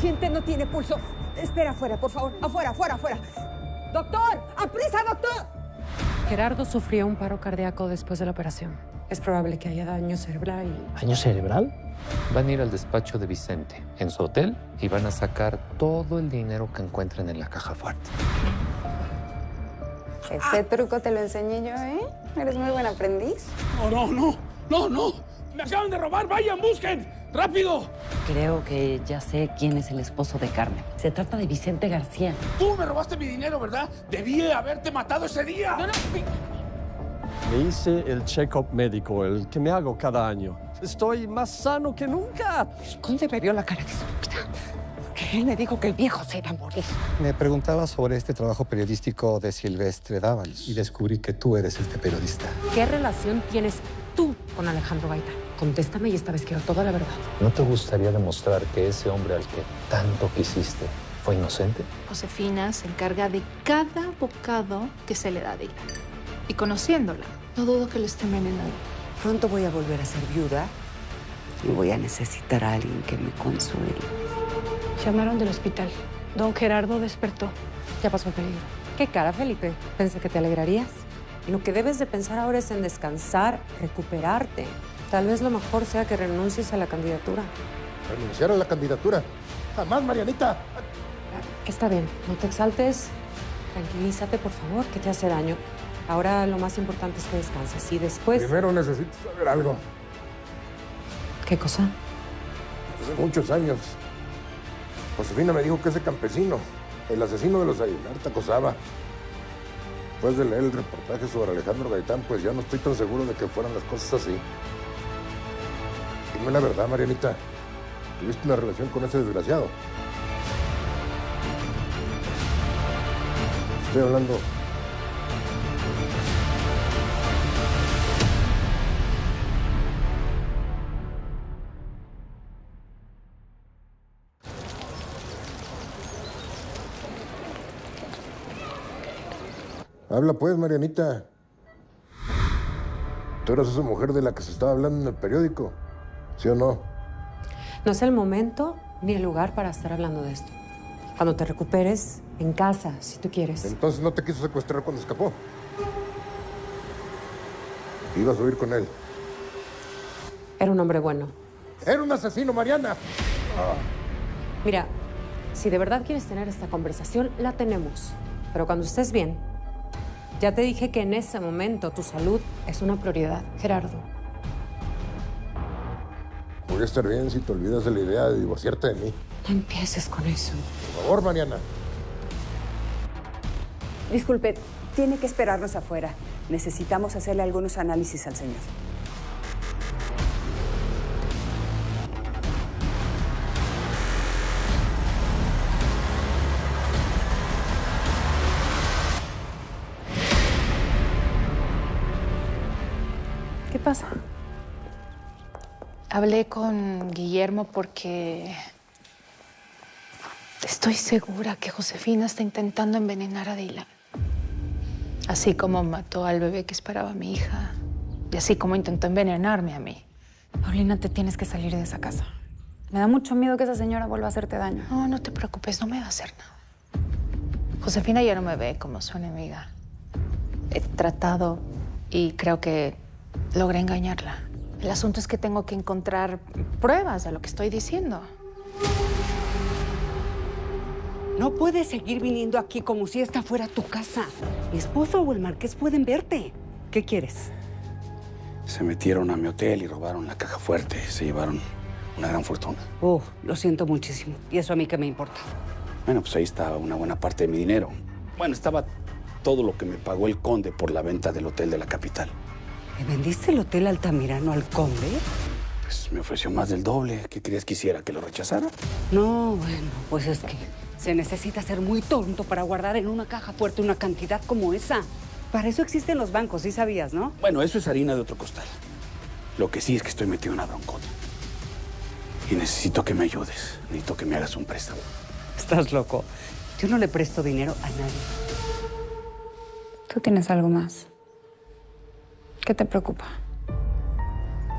paciente no tiene pulso. Espera afuera, por favor. Afuera. ¡Doctor! ¡Aprisa, doctor! Gerardo sufrió un paro cardíaco después de la operación. Es probable que haya daño cerebral y... ¿Daño cerebral? Van a ir al despacho de Vicente, en su hotel, y van a sacar todo el dinero que encuentren en la caja fuerte. Ese truco te lo enseñé yo, ¿eh? Eres muy buen aprendiz. No. Me acaban de robar. Vayan, busquen. ¡Rápido! Creo que ya sé quién es el esposo de Carmen. Se trata de Vicente García. Tú me robaste mi dinero, ¿verdad? Debí haberte matado ese día. Me hice el check-up médico, el que me hago cada año. Estoy más sano que nunca. El conde me vio la cara de estúpida. Porque él me dijo que el viejo se iba a morir. Me preguntaba sobre este trabajo periodístico de Silvestre Dávalos y descubrí que tú eres este periodista. ¿Qué relación tienes tú con Alejandro Gaitán? Contéstame y esta vez quiero toda la verdad. ¿No te gustaría demostrar que ese hombre al que tanto quisiste fue inocente? Josefina se encarga de cada bocado que se le da a Dylan. Y conociéndola, no dudo que lo esté envenenando. Pronto voy a volver a ser viuda y voy a necesitar a alguien que me consuele. Llamaron del hospital. Don Gerardo despertó. Ya pasó el peligro. ¿Qué cara, Felipe? Pensé que te alegrarías. Lo que debes de pensar ahora es en descansar, recuperarte. Tal vez lo mejor sea que renuncies a la candidatura. ¿Renunciar a la candidatura? Jamás, Marianita. Está bien, no te exaltes. Tranquilízate, por favor, que te hace daño. Ahora lo más importante es que descanses y después... Primero necesito saber algo. ¿Qué cosa? Hace muchos años, Josefina me dijo que ese campesino, el asesino de los Aguilar, te acosaba. Después de leer el reportaje sobre Alejandro Gaitán, pues ya no estoy tan seguro de que fueran las cosas así. Dime la verdad, Marianita. ¿Tuviste una relación con ese desgraciado? Estoy hablando... Habla pues, Marianita. Tú eras esa mujer de la que se estaba hablando en el periódico, ¿sí o no? No es el momento ni el lugar para estar hablando de esto. Cuando te recuperes, en casa, si tú quieres. Entonces no te quiso secuestrar cuando escapó. Ibas a huir con él. Era un hombre bueno. ¡Era un asesino, Mariana! Mira, si de verdad quieres tener esta conversación, la tenemos. Pero cuando estés bien, ya te dije que en ese momento tu salud es una prioridad, Gerardo. Voy a estar bien si te olvidas de la idea de divorciarte de mí. No empieces con eso. Por favor, Mariana. Disculpe, tiene que esperarnos afuera. Necesitamos hacerle algunos análisis al señor. ¿Qué pasa? Hablé con Guillermo porque estoy segura que Josefina está intentando envenenar a Dylan. Así como mató al bebé que esperaba a mi hija. Y así como intentó envenenarme a mí. Paulina, te tienes que salir de esa casa. Me da mucho miedo que esa señora vuelva a hacerte daño. No, no te preocupes, no me va a hacer nada. Josefina ya no me ve como su enemiga. He tratado y creo que logré engañarla. El asunto es que tengo que encontrar pruebas de lo que estoy diciendo. No puedes seguir viniendo aquí como si esta fuera tu casa. Mi esposo o el marqués pueden verte. ¿Qué quieres? Se metieron a mi hotel y robaron la caja fuerte. Se llevaron una gran fortuna. Oh, lo siento muchísimo. ¿Y eso a mí qué me importa? Bueno, pues ahí estaba una buena parte de mi dinero. Bueno, estaba todo lo que me pagó el conde por la venta del hotel de la capital. ¿Le vendiste el hotel Altamirano al conde? Pues me ofreció más del doble. ¿Qué querías que hiciera? ¿Que lo rechazara? No, bueno, pues es que se necesita ser muy tonto para guardar en una caja fuerte una cantidad como esa. Para eso existen los bancos, sí sabías, ¿no? Bueno, eso es harina de otro costal. Lo que sí es que estoy metido en una broncota. Y necesito que me ayudes. Necesito que me hagas un préstamo. Estás loco. Yo no le presto dinero a nadie. Tú tienes algo más. ¿Qué te preocupa?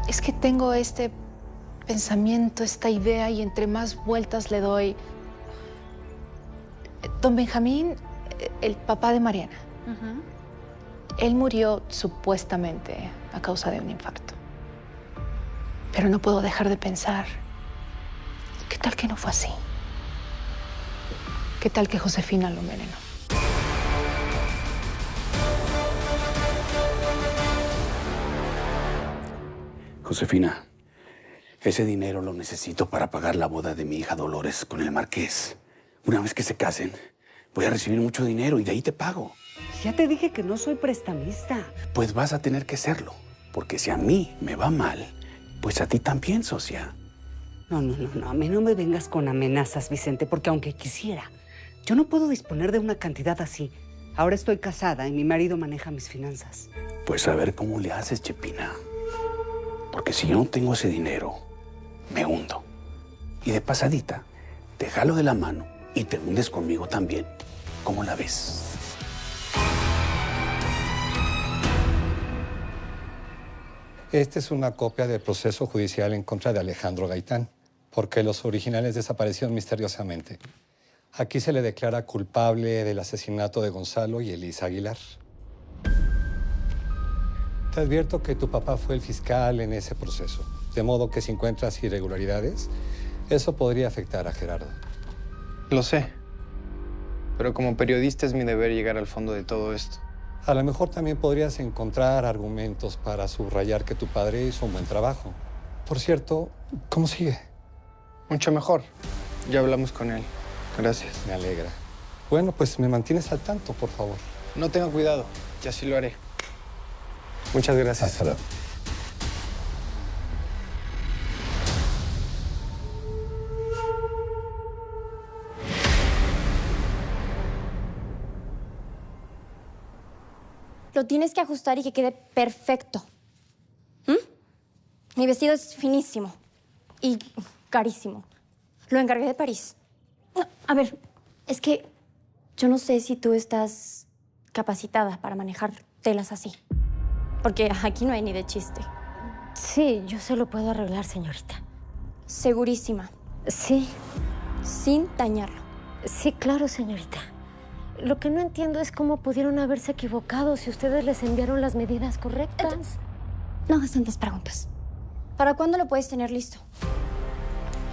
Es que tengo este pensamiento, esta idea, y entre más vueltas le doy, Don Benjamín, el papá de Mariana. Él murió supuestamente a causa de un infarto. Pero no puedo dejar de pensar, ¿qué tal que no fue así? ¿Qué tal que Josefina lo envenenó? Josefina, ese dinero lo necesito para pagar la boda de mi hija Dolores con el marqués. Una vez que se casen, voy a recibir mucho dinero y de ahí te pago. Ya te dije que no soy prestamista. Pues vas a tener que serlo, porque si a mí me va mal, pues a ti también, socia. No. A mí no me vengas con amenazas, Vicente, porque aunque quisiera, yo no puedo disponer de una cantidad así. Ahora estoy casada y mi marido maneja mis finanzas. Pues a ver cómo le haces, Chepina. Porque si yo no tengo ese dinero, me hundo. Y de pasadita, te jalo de la mano y te hundes conmigo también. ¿Cómo la ves? Esta es una copia del proceso judicial en contra de Alejandro Gaitán, porque los originales desaparecieron misteriosamente. Aquí se le declara culpable del asesinato de Gonzalo y Elisa Aguilar. Te advierto que tu papá fue el fiscal en ese proceso, de modo que si encuentras irregularidades, eso podría afectar a Gerardo. Lo sé, pero como periodista es mi deber llegar al fondo de todo esto. A lo mejor también podrías encontrar argumentos para subrayar que tu padre hizo un buen trabajo. Por cierto, ¿cómo sigue? Mucho mejor. Ya hablamos con él. Gracias. Me alegra. Bueno, pues me mantienes al tanto, por favor. No tenga cuidado, ya sí lo haré. Muchas gracias. Hasta luego. Lo tienes que ajustar y que quede perfecto. Mi vestido es finísimo y carísimo. Lo encargué de París. A ver, es que yo no sé si tú estás capacitada para manejar telas así. Porque aquí no hay ni de chiste. Sí, yo se lo puedo arreglar, señorita. ¿Segurísima? Sí. Sin dañarlo. Sí, claro, señorita. Lo que no entiendo es cómo pudieron haberse equivocado si ustedes les enviaron las medidas correctas. No hagas tantas preguntas. ¿Para cuándo lo puedes tener listo?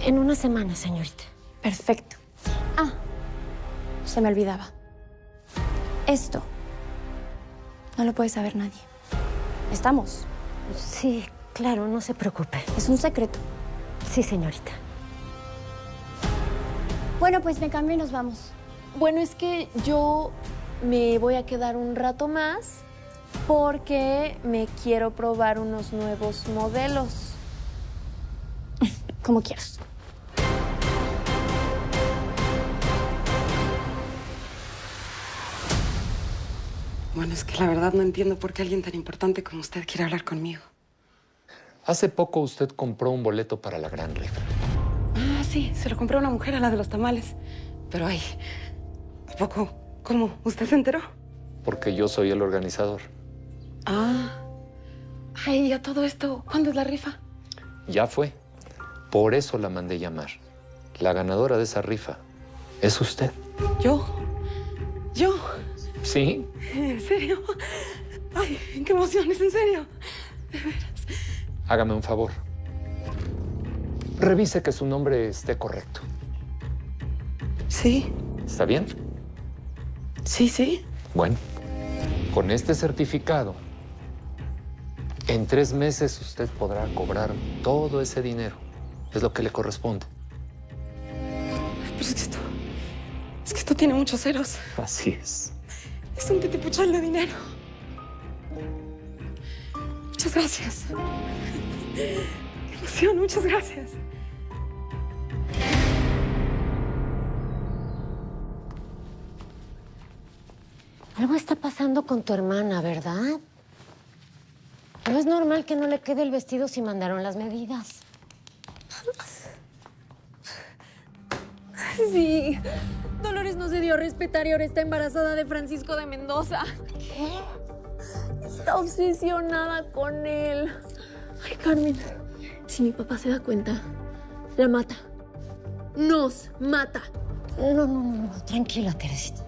En una semana, señorita. Perfecto. Ah, se me olvidaba. Esto no lo puede saber nadie. ¿Estamos? Sí, claro, no se preocupe. Es un secreto. Sí, señorita. Bueno, pues me cambio y nos vamos. Bueno, es que yo me voy a quedar un rato más porque me quiero probar unos nuevos modelos. Como quieras. Bueno, es que la verdad no entiendo por qué alguien tan importante como usted quiere hablar conmigo. Hace poco usted compró un boleto para la gran rifa. Ah, sí, se lo compró una mujer a la de los tamales. Pero ay, ¿a poco? ¿Cómo? ¿Usted se enteró? Porque yo soy el organizador. Ah. Ay, ¿y a todo esto? ¿Cuándo es la rifa? Ya fue. Por eso la mandé llamar. La ganadora de esa rifa es usted. ¿Yo? ¿Yo? ¿Sí? ¿En serio? Ay, qué emoción, ¿es en serio? De veras. Hágame un favor. Revise que su nombre esté correcto. Sí. ¿Está bien? Sí, sí. Bueno, con este certificado, en 3 meses usted podrá cobrar todo ese dinero. Es lo que le corresponde. Pero es que esto tiene muchos ceros. Así es. Es un titipuchal de dinero. Muchas gracias. Qué emoción, muchas gracias. Algo está pasando con tu hermana, ¿verdad? No es normal que no le quede el vestido si mandaron las medidas. Sí. Dolores no se dio a respetar y ahora está embarazada de Francisco de Mendoza. ¿Qué? Está obsesionada con él. Ay, Carmen, si mi papá se da cuenta, la mata. Nos mata. No, tranquila, Teresita.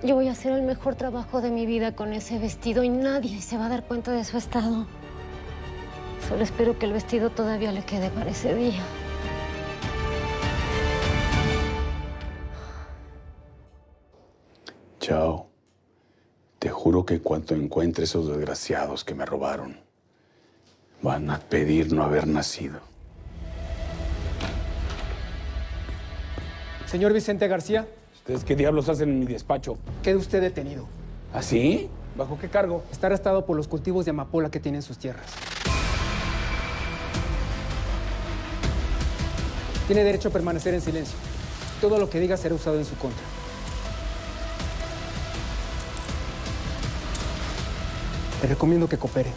Yo voy a hacer el mejor trabajo de mi vida con ese vestido y nadie se va a dar cuenta de su estado. Solo espero que el vestido todavía le quede para ese día. Chao. Te juro que cuando encuentre esos desgraciados que me robaron, van a pedir no haber nacido. Señor Vicente García. ¿Ustedes qué diablos hacen en mi despacho? Quede usted detenido. ¿Así? ¿Bajo qué cargo? Está arrestado por los cultivos de amapola que tiene en sus tierras. Tiene derecho a permanecer en silencio. Todo lo que diga será usado en su contra. Le recomiendo que coopere.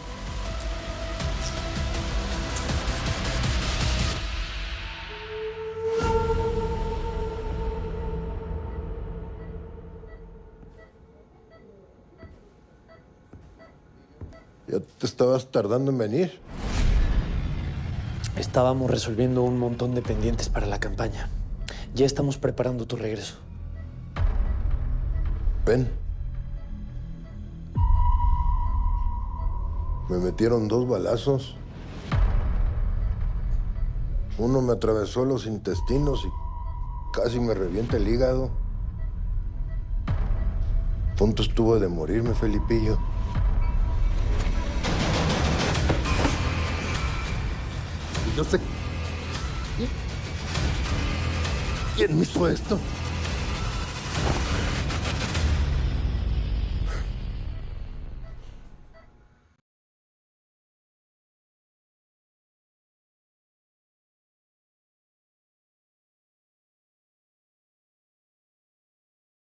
¿Ya te estabas tardando en venir? Estábamos resolviendo un montón de pendientes para la campaña. Ya estamos preparando tu regreso. Ven. Me metieron 2 balazos. Uno me atravesó los intestinos y casi me revienta el hígado. A punto estuvo de morirme, Felipillo. Y no sé quién me hizo esto.